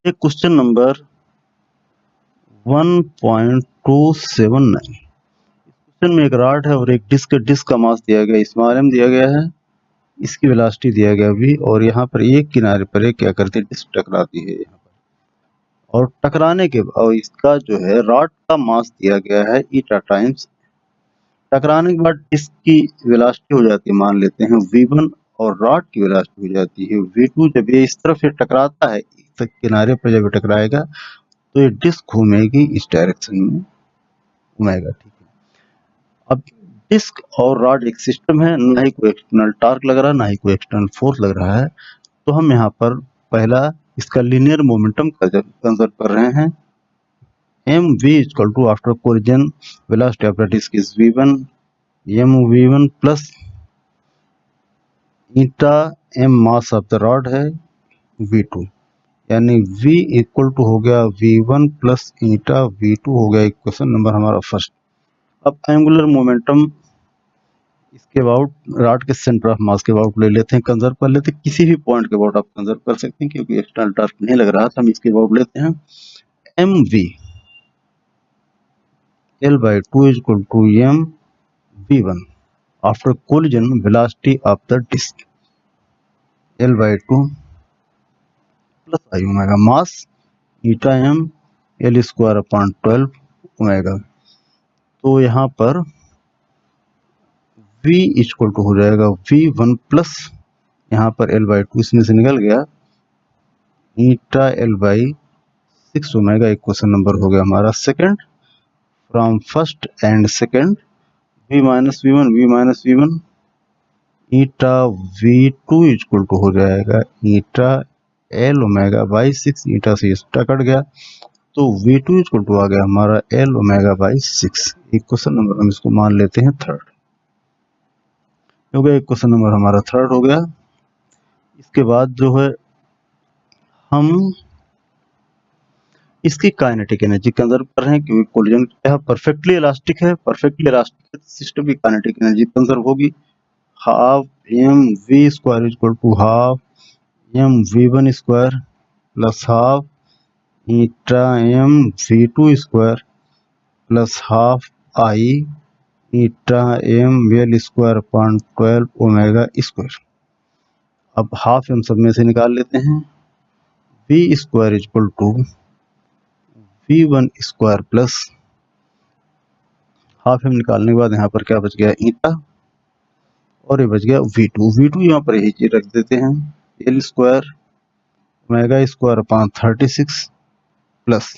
एक question number 1.279। Question में एक रॉड है और एक डिस्क का मास दिया गया, इसमें आरएम दिया गया है, इसकी वेलोसिटी दिया गया v, और यहाँ पर एक किनारे पर एक क्या करती है, डिस्क टकराती है यहाँ पर, और टकराने के और इसका जो है रॉड का मास दिया गया है ईटा टाइम्स। टकराने के बाद डिस्क की वेलोसिटी हो जाती है, मान लेते हैं v1, और रॉड की वेलोसिटी हो जाती है v2। जब ये इस तरफ से टकराता है, इस किनारे पर जब टकराएगा तो ये डिस्क घूमेगी इस डायरेक्शन में, घूमेगा, ठीक है। अब डिस्क और रॉड एक सिस्टम है, ना ही कोई एक्सटर्नल टॉर्क लग रहा है, ना ही कोई एक्सटर्नल फोर्स लग रहा है, तो हम यहाँ पर पहला इसका लीनियर मोमेंटम कंजर्व कर रहे हैं। mv equal to after collision velocity of the disc is v1, mv1 plus eta m mass of the rod है v2, यानी v इक्वल टू हो गया v1 प्लस ईटा v2 हो गया इक्वेशन नंबर हमारा फर्स्ट। अब एंगुलर मोमेंटम इसके about rod के सेंटर ऑफ मास के अबाउट ले लेते हैं, कंजर्व कर लेते हैं, किसी भी पॉइंट के अबाउट आप कंजर्व कर सकते हैं, क्योंकि एक्सटर्नल टॉर्क नहीं लग रहा था, हम इसके अबाउट लेते हैं। mv L/2 is equal to mv1 after collision velocity of the disk, L/2 plus I omega mass eta m L square upon 12 omega. तो यहाँ पर v इक्वल टू हो जाएगा v1 प्लस यहाँ पर L/2 इसमें से निकल गया, ईटा L/6 ओमेगा। इक्वेशन नंबर हो गया हमारा second from first and second. v minus v1 eta v2 equal to हो जाएगा eta L omega by 6, eta से इसका कट गया, तो v2 इक्वल टू आ गया हमारा L omega by 6। Equation number हम इसको मान लेते हैं थर्ड, हो गया इक्वेशन नंबर हमारा थर्ड हो गया। इसके बाद जो है हम इसकी काइनेटिक एनर्जी कंजर्व कर रहे हैं, क्योंकि कोलिजन क्या परफेक्टली इलास्टिक है, परफेक्टली इलास्टिक सिस्टम की काइनेटिक एनर्जी कंजर्व होगी। Half mv square equal to half mv1 square plus half eta mv2 square plus half I eta mvl square upon 12 omega square. अब half हम सब में से निकाल लेते हैं, v square equal to v1 square plus half हम निकालने के बाद यहाँ पर क्या बच गया, ईटा, और ये बच गया v2 यहाँ पर यही चीज रख देते हैं, l square omega square upon 36 plus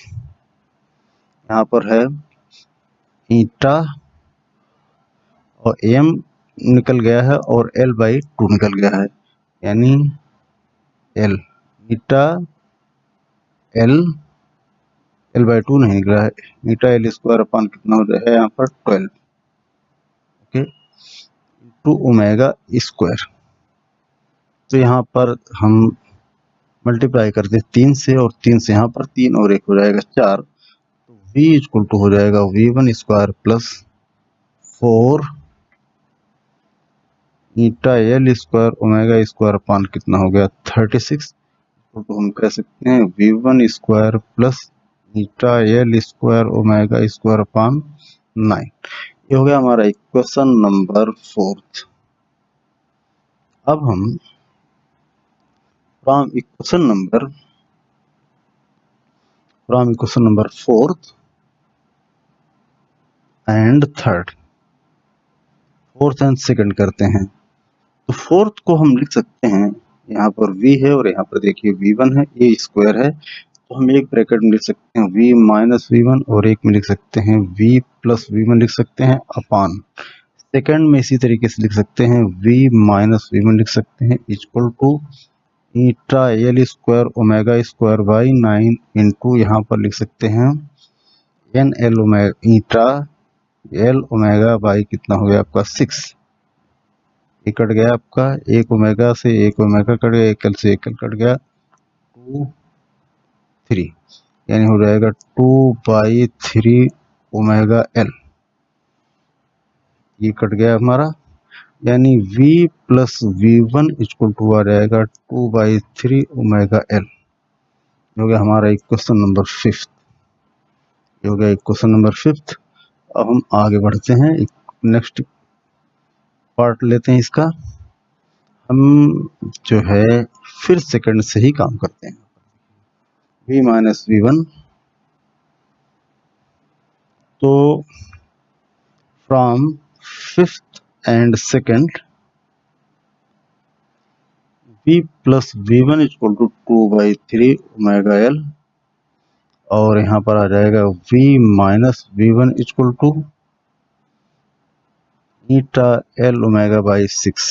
यहाँ पर है ईटा, और m निकल गया है और L/2 निकल गया है, यानी L ईटा L/2 नहीं निकला है, ईटा L स्क्वायर अपॉन कितना हो रहा है यहाँ पर 12, ओके, टू ओमेगा स्क्वायर। तो यहाँ पर हम मल्टीप्लाई करते 3 से, और 3 से यहाँ पर 3 और 1 हो जाएगा 4, तो v इक्वल टू हो जाएगा v1 स्क्वायर प्लस 4 ईटा L square omega square upon कितना हो गया 36, तो हम कह सकते हैं v1 square plus eta L square omega square upon 9। ये हो गया हमारा इक्वेशन नंबर फोर्थ। अब हम from equation number fourth and third, fourth and second करते हैं। तो फोर्थ को हम लिख सकते हैं, यहाँ पर v है और यहाँ पर देखिए v1 है, ये स्क्वायर है, तो हम एक ब्रैकेट में लिख सकते हैं v माइनस v1, और एक में लिख सकते हैं v प्लस v1 लिख सकते हैं अपॉन, सेकंड में इसी तरीके से लिख सकते हैं v माइनस v1 लिख सकते हैं equal to eta L square omega square by 9 into यहाँ पर लिख सकते हैं n L omega eta L omega by कितना हो गया आपका 6, ये कट गया आपका, एक ओमेगा से एक ओमेगा कट गया, एक एल से एक एल कट गया, 2 3, यानी हो जाएगा 2/3 ओमेगा एल, ये कट गया हमारा, यानी v plus v1 equal to आ जाएगा 2/3 ओमेगा एल। हो गया हमारा क्वेश्चन नंबर 5। हो गया क्वेश्चन नंबर 5। अब हम आगे बढ़ते हैं, नेक्स्ट पार्ट लेते हैं इसका। हम जो है फिर सेकंड से ही काम करते हैं। v माइनस v1, तो from fifth and second v plus v1 equal to 2/3 omega l, और यहाँ पर आ जाएगा v minus v1 equal to eta l omega by 6।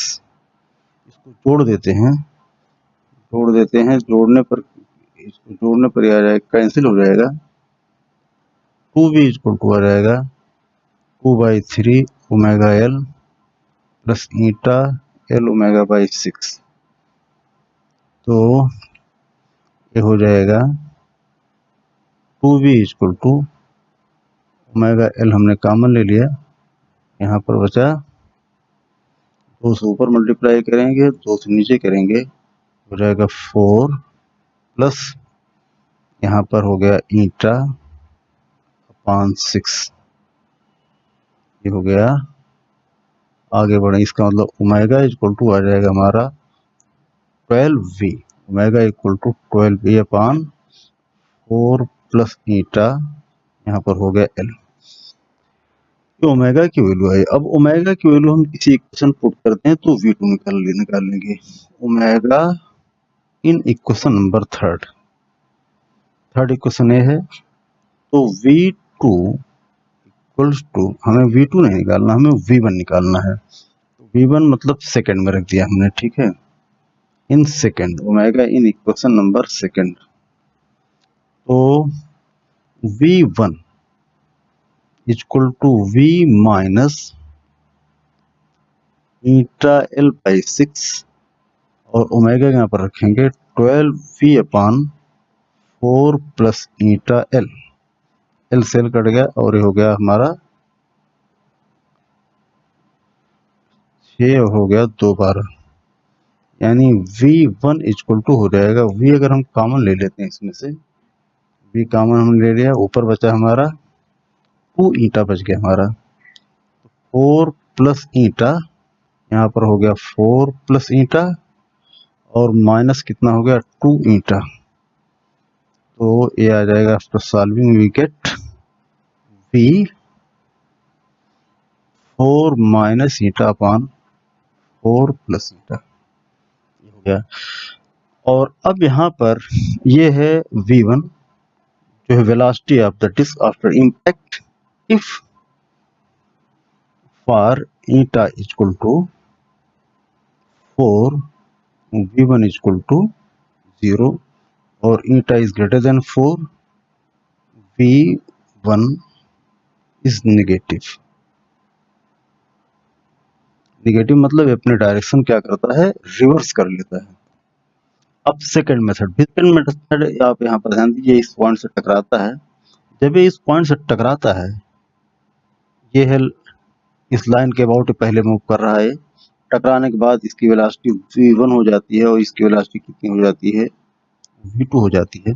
इसको जोड़ देते हैं, जोड़ने पर ये आ जाएगा, कैंसिल हो जाएगा। 2v इक्वल टू आ जाएगा 2/3 omega l plus eta l omega by 6। तो ये हो जाएगा 2v equal to omega l, हमने कॉमन ले लिया, यहाँ पर बचा 2 से ऊपर मल्टीप्लाई करेंगे, 2 से नीचे करेंगे, हो जाएगा 4 प्लस यहाँ पर हो गया ईटा अपॉन 6। ये हो गया। आगे बढ़े, इसका मतलब ओमेगा इक्वल टू आ जाएगा हमारा 12v, omega equal to 12v upon 4 plus eta, यहाँ पर हो गया l। तो ओमेगा की वैल्यू है। अब ओमेगा की वैल्यू हम किसी इक्वेशन पुट करते हैं तो v2 निकाल लेंगे। Omega in equation number third equation ये है, तो v2 इक्वल्स टू, हमें v2 नहीं निकालना, हमें v1 निकालना है। तो v1 मतलब सेकंड में रख दिया हमने, ठीक है, in second, omega in equation number second. तो v1 equal to v minus eta l by 6, और ओमेगा यहाँ पर रखेंगे 12v upon 4 plus eta l। l सेल कट गया और ये हो गया हमारा 6 हो गया 2 बार, यानी v1 इक्वल टू हो जाएगा, v अगर हम कॉमन ले लेते हैं इसमें से, v कॉमन हमने ले लिया, ऊपर बचा हमारा 2 ईटा बच गया हमारा, 4 प्लस ईटा, यहाँ पर हो गया 4 प्लस ईटा और माइनस कितना हो गया 2 ईटा। तो ये आ जाएगा, after solving we get v 4 minus eta upon 4 plus eta, हो गया। और अब यहाँ पर ये है v1 जो है velocity of the disc after impact, if for eta equal to 4 v1 equal to 0 और ईटा is greater than 4, v1 is negative. Negative मतलब अपने डायरेक्शन क्या करता है, रिवर्स कर लेता है। अब सेकंड मेथड आप यहाँ पर ध्यान दीजिए, इस पॉइंट से टकराता है। जब ये इस पॉइंट से टकराता है, ये है इस लाइन के अबाउट पहले मूव कर रहा है, टकराने के बाद इसकी वेलोसिटी v1 हो जाती है और इसकी वेलोसिटी कितनी हो जाती है, v2 हो जाती है।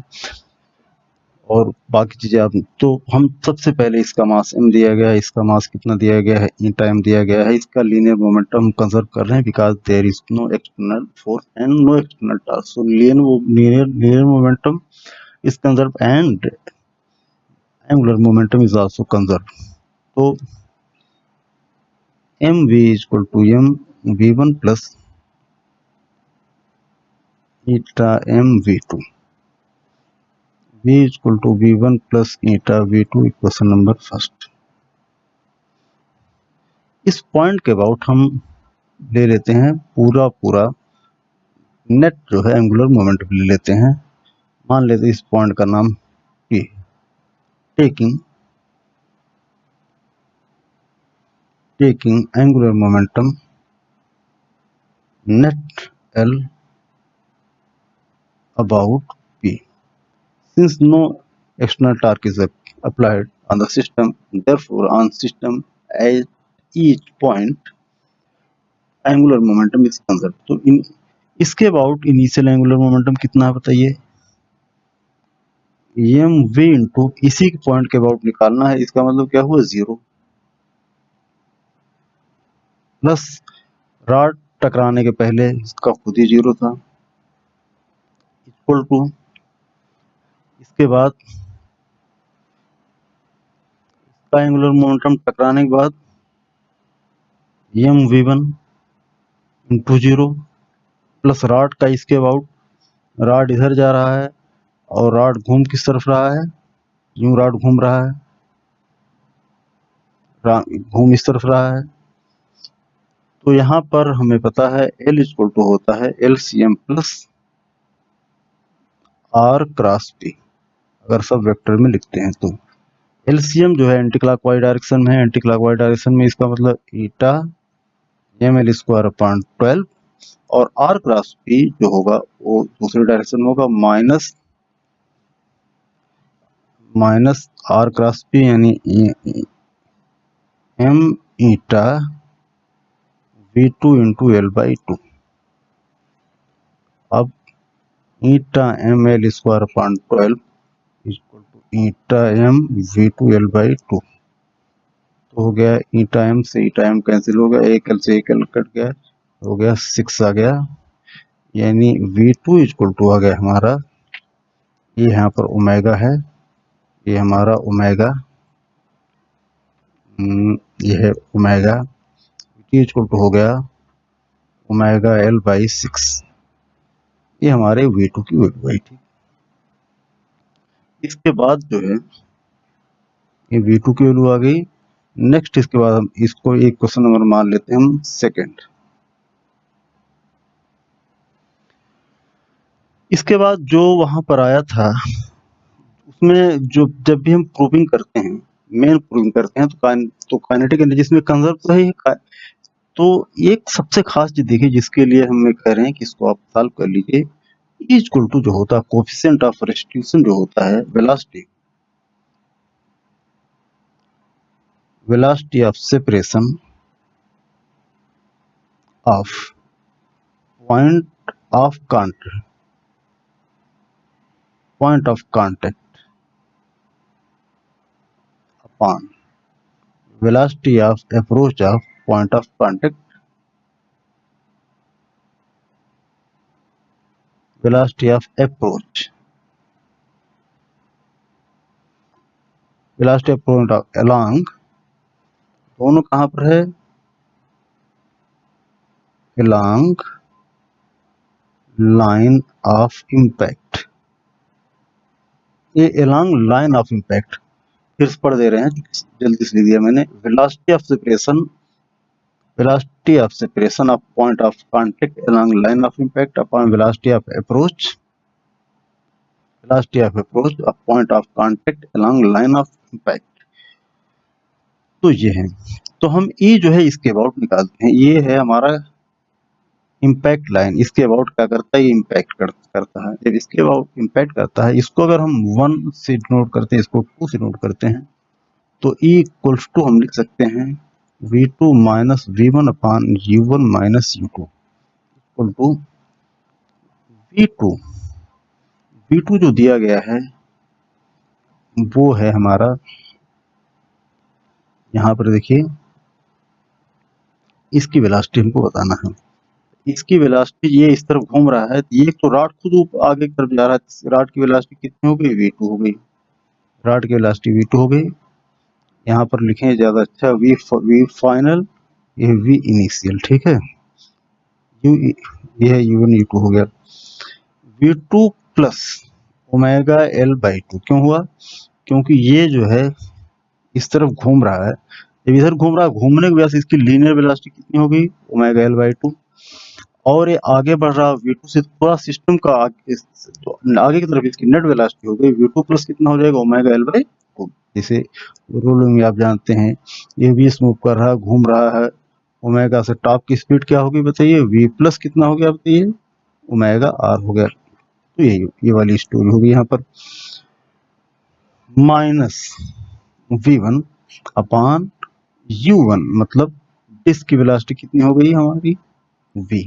और बाकी चीजें आप, तो हम सबसे पहले इसका मास m दिया गया है, इसका मास कितना दिया गया है, ई टाइम दिया गया है, इसका लीनियर मोमेंटम कंजर्व कर रहे हैं because there is no external force and no external torque, so linear momentum is conserve and angular momentum is also conserve. तो mv equal to m v1 plus eta m v2, v equal to v1 plus eta v2, equation number first. इस point के about हम ले लेते हैं पूरा net जो है एंगुलर मोमेंटम ले लेते हैं। मान लेते हैं इस पॉइंट का नाम P, taking angular momentum net L about P. Since no external torque is applied on the system, therefore on system at each point angular momentum is conserve. तो इन इसके अबाउट इनिशियल एंगुलर मोमेंटम कितना है बताइए, M we into इसी point के about निकालना है, इसका मतलब क्या हुआ 0 प्लस रॉड टकराने के पहले इसका खुद ही 0 था इक्वल टू इसके बाद इसका एंगुलर मोमेंटम टकराने के बाद M V one into 0 plus rod का इसके अबाउट, रॉड इधर जा रहा है और रॉड घूम किस तरफ रहा है, यूं रॉड घूम रहा है, घूम इस तरफ रहा है। तो यहाँ पर हमें पता है L इक्वल टू होता है LCM plus R cross P, अगर सब वेक्टर में लिखते हैं तो LCM जो है एंटी क्लॉकवाइज डायरेक्शन में है, एंटी क्लॉकवाइज डायरेक्शन में इसका मतलब ईटा ml स्क्वायर अपॉन 12 और R क्रॉस P जो होगा वो दूसरे डायरेक्शन में होगा माइनस R क्रॉस P यानी m eta V2 into L by 2। अब eta ml square upon 12 equal to eta m V2 L by 2। तो हो गया ईटा m से ईटा m कैंसिल हो गया, एक L से एक L कट गया, हो गया 6 आ गया, यानी V2 इक्वल टू आ गया हमारा, ये यहाँ पर ओमेगा है, ये हमारा ओमेगा, ये है ओमेगा, V2 इक्वल टू हो गया ओमेगा L बाई 6। ये हमारे V2 की वैल्यू आई थी। इसके बाद जो है ये V2 की वैल्यू आ गई। नेक्स्ट इसके बाद हम इसको एक क्वेश्चन नंबर मान लेते हैं हम सेकंड। इसके बाद जो वहां पर आया था उसमें जो जब भी हम प्रूविंग करते हैं, मेन प्रूविंग करते हैं तो काइनेटिक एनर्जी इसमें कंजर्व तो है। तो एक सबसे खास चीज देखिए जिसके लिए हम कह रहे हैं कि इसको आप सॉल्व कर लीजिए, इक्वल टू जो होता है कोफिशिएंट ऑफ रेस्टिट्यूशन जो होता है velocity of separation of point of contact upon velocity of approach of point of contact, velocity of approach, velocity of point of along, दोनों कहाँ पर है, along line of impact। ये along line of impact फिर से पढ़ दे रहे हैं, जल्दी से लिख दिया मैंने। velocity of separation of point of contact along line of impact upon velocity of approach of point of contact along line of impact। तो ये है, तो हम E जो है इसके अबाउट निकालते हैं। ये है हमारा इम्पैक्ट लाइन, इसके अबाउट क्या करता है, ये इम्पैक्ट करता है। जब इसके अबाउट इम्पैक्ट करता है, इसको अगर हम 1 से नोट करते हैं, इसको 2 से नोट करते हैं, तो E इक्वल्स टू हम लिख सकते हैं V2 minus V1 upon U1 minus U2 equal to V2 जो दिया गया है वो है हमारा, यहाँ पर देखिए इसकी वेलोसिटी हमको बताना है। इसकी वेलोसिटी ये इस तरफ घूम रहा है, ये तो रॉड खुद आगे की तरफ जा रहा है, रॉड की वेलोसिटी कितनी हो गई, V2 हो गई, रॉड की वेलोसिटी V2 हो गई। यहाँ पर लिखें ज्यादा अच्छा, V फाइनल, ये V इनिशियल, ठीक है, ये है U1 U2 हो गया। V2 plus omega L by 2 क्यों हुआ, क्योंकि ये जो है इस तरफ घूम रहा है, जब इधर घूम रहा है, घूमने की वजह से इसकी लीनियर वेलोसिटी कितनी हो गई, ओमेगा L बाई 2, और ये आगे बढ़ रहा V2 से, पूरा सिस्टम का आगे की तरफ इसकी नेट वेलोसिटी हो गई V2 प्लस कितना हो जाएगा, ओमेगा L बाई 2। जैसे रूल में आप जानते हैं ये V मूव कर रहा है, घूम रहा है, ओमेगा से टॉप की स्पीड क्या होगी बताइए, V प्लस कितना हो गया बताइए, ओमेगा R हो गया। तो ये वाली स्टोरी होगी यहाँ पर, माइनस V1 अपॉन U1, मतलब डिस्क की वेलोसिटी कितनी हो गई हमारी V,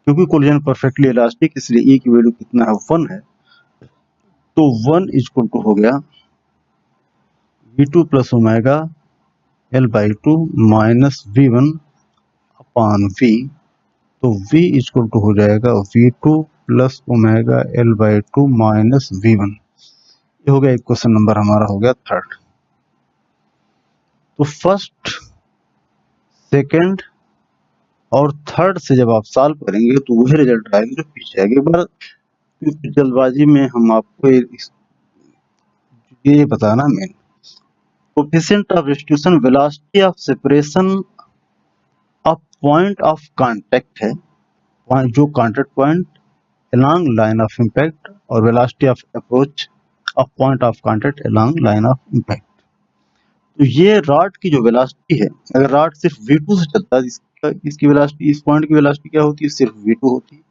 क्योंकि कोलिजन परफेक्टली इलास्टिक, इसलिए E की वैल्यू कितना है, 1 है, तो 1 इक्वल टू हो गया v2 plus omega L/2 minus v1 अपान v। तो v इक्वल टू हो जाएगा v2 plus omega L/2 minus v1। ये हो गया एक क्वेश्चन नंबर हमारा हो गया थर्ड। तो फर्स्ट, सेकंड और थर्ड से जब आप सॉल्व करेंगे तो वही रिजल्ट आएगा जो पीछे आएगा। एक बार जल्दबाजी में हम आपको ये बताना main coefficient of distribution velocity of separation of point of contact है, जो contact point along line of impact और velocity of approach of point of contact along line of impact। तो ये रॉड की जो वेलोसिटी है, अगर रॉड सिर्फ v2 से चलता है, इसकी वेलोसिटी, इस पॉइंट की वेलोसिटी क्या होती है, सिर्फ v2 होती है।